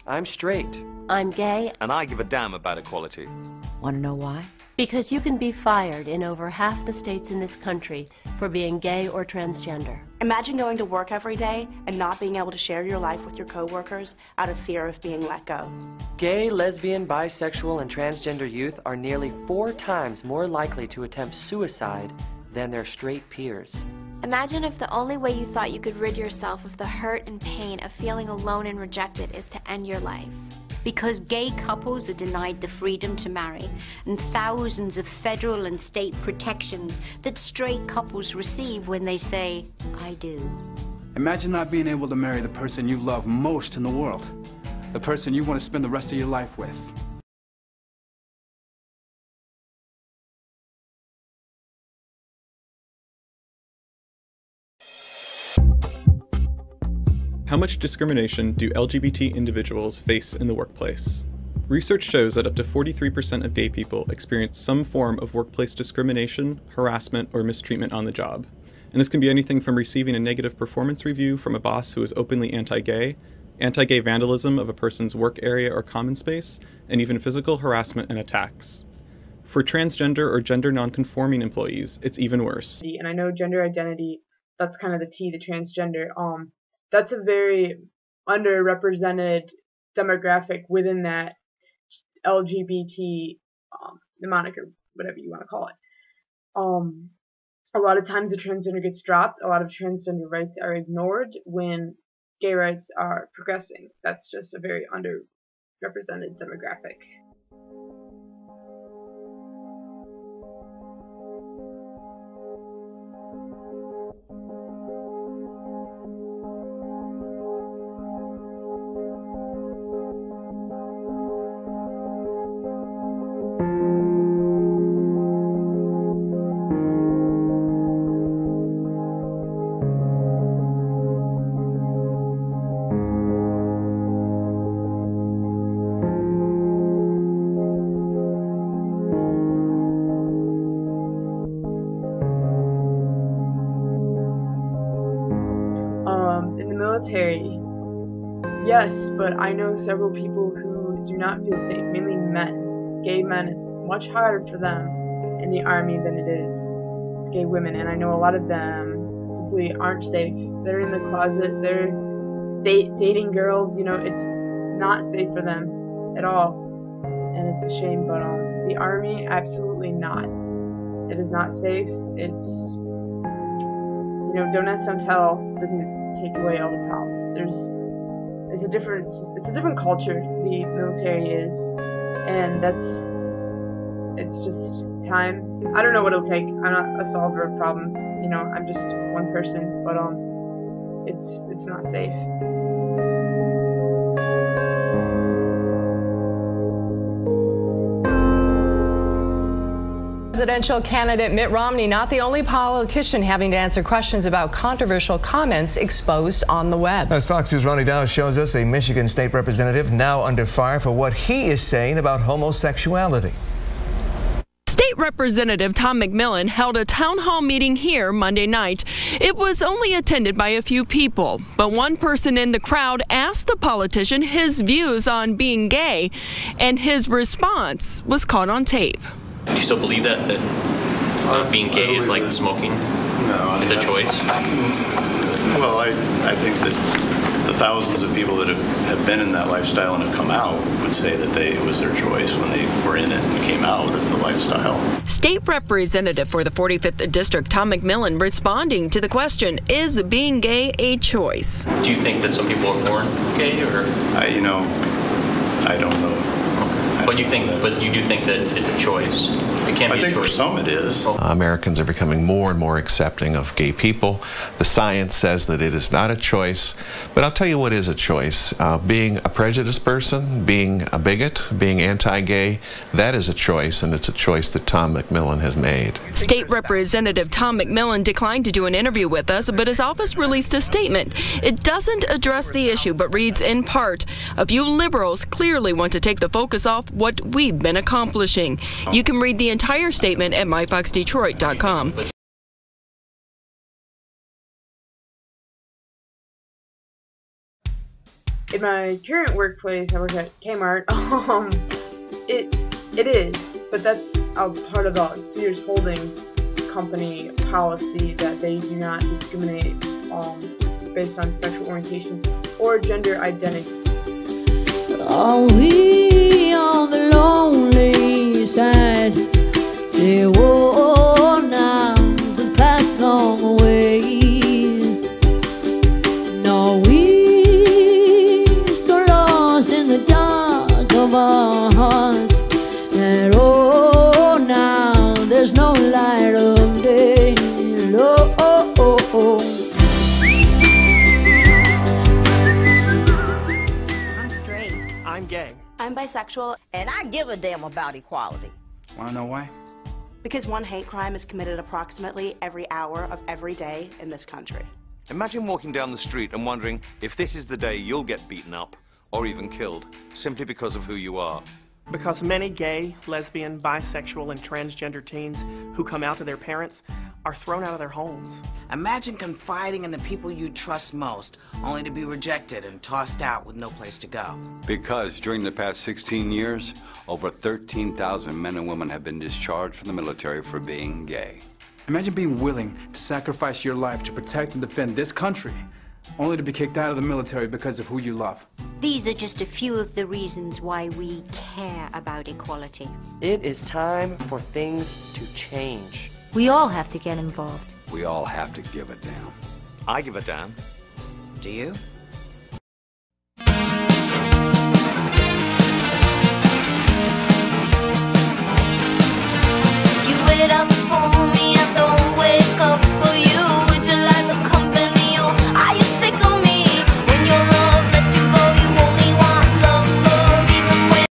I'm straight. I'm gay. And I give a damn about equality. Want to know why? Because you can be fired in over half the states in this country for being gay or transgender. Imagine going to work every day and not being able to share your life with your coworkers out of fear of being let go. Gay, lesbian, bisexual, and transgender youth are nearly 4 times more likely to attempt suicide than their straight peers. Imagine if the only way you thought you could rid yourself of the hurt and pain of feeling alone and rejected is to end your life. Because gay couples are denied the freedom to marry and thousands of federal and state protections that straight couples receive when they say, I do. Imagine not being able to marry the person you love most in the world, the person you want to spend the rest of your life with. How much discrimination do LGBT individuals face in the workplace? Research shows that up to 43% of gay people experience some form of workplace discrimination, harassment, or mistreatment on the job. And this can be anything from receiving a negative performance review from a boss who is openly anti-gay vandalism of a person's work area or common space, and even physical harassment and attacks. For transgender or gender non-conforming employees, it's even worse. And I know gender identity, that's kind of the T to transgender. That's a very underrepresented demographic within that LGBT, the moniker, whatever you want to call it. A lot of times the transgender gets dropped. A lot of transgender rights are ignored when gay rights are progressing. That's just a very underrepresented demographic. Military, yes, but I know several people who do not feel safe, mainly men. Gay men, it's much harder for them in the Army than it is gay women, and I know a lot of them simply aren't safe. They're in the closet, they're dating girls, you know, it's not safe for them at all, and it's a shame, but the Army, absolutely not. It is not safe. It's, you know, don't ask, don't tell didn't take away all the problems. It's a different culture, the military is, and it's just time. I don't know what it'll take. I'm not a solver of problems, you know, I'm just one person, but it's not safe. Presidential candidate Mitt Romney, not the only politician having to answer questions about controversial comments exposed on the web. As Fox News' Ronnie Dow shows us, a Michigan state representative now under fire for what he is saying about homosexuality. State Representative Tom McMillan held a town hall meeting here Monday night. It was only attended by a few people, but one person in the crowd asked the politician his views on being gay, and his response was caught on tape. Do you still believe that being gay is like smoking? No. It's a choice? Well, I think that the thousands of people that have been in that lifestyle and have come out would say that it was their choice when they were in it and came out of the lifestyle. State Representative for the 45th District, Tom McMillan, responding to the question, is being gay a choice? Do you think that some people are born gay, or? I don't know. But you do think that it's a choice. It can't be a choice. I think for some it is. Americans are becoming more and more accepting of gay people. The science says that it is not a choice. But I'll tell you what is a choice. Being a prejudiced person, being a bigot, being anti-gay, that is a choice, and it's a choice that Tom McMillan has made. State Representative Tom McMillan declined to do an interview with us, but his office released a statement. It doesn't address the issue, but reads in part, a few liberals clearly want to take the focus off what we've been accomplishing. You can read the entire statement at myfoxdetroit.com. In my current workplace, I work at Kmart. It is, but that's a part of the Sears Holding company policy that they do not discriminate based on sexual orientation or gender identity. Are we on the lonely side? Say, whoa, now the past long away. No, we so lost in the dark of our hearts that oh, now there's no light of day. Oh, oh, oh, oh. I'm gay. I'm bisexual. And I give a damn about equality. Wanna know why? Because one hate crime is committed approximately every hour of every day in this country. Imagine walking down the street and wondering if this is the day you'll get beaten up or even killed simply because of who you are. Because many gay, lesbian, bisexual, and transgender teens who come out to their parents are thrown out of their homes. Imagine confiding in the people you trust most, only to be rejected and tossed out with no place to go. Because during the past 16 years, over 13,000 men and women have been discharged from the military for being gay. Imagine being willing to sacrifice your life to protect and defend this country, only to be kicked out of the military because of who you love. These are just a few of the reasons why we care about equality. It is time for things to change. We all have to get involved. We all have to give a damn. I give a damn. Do you?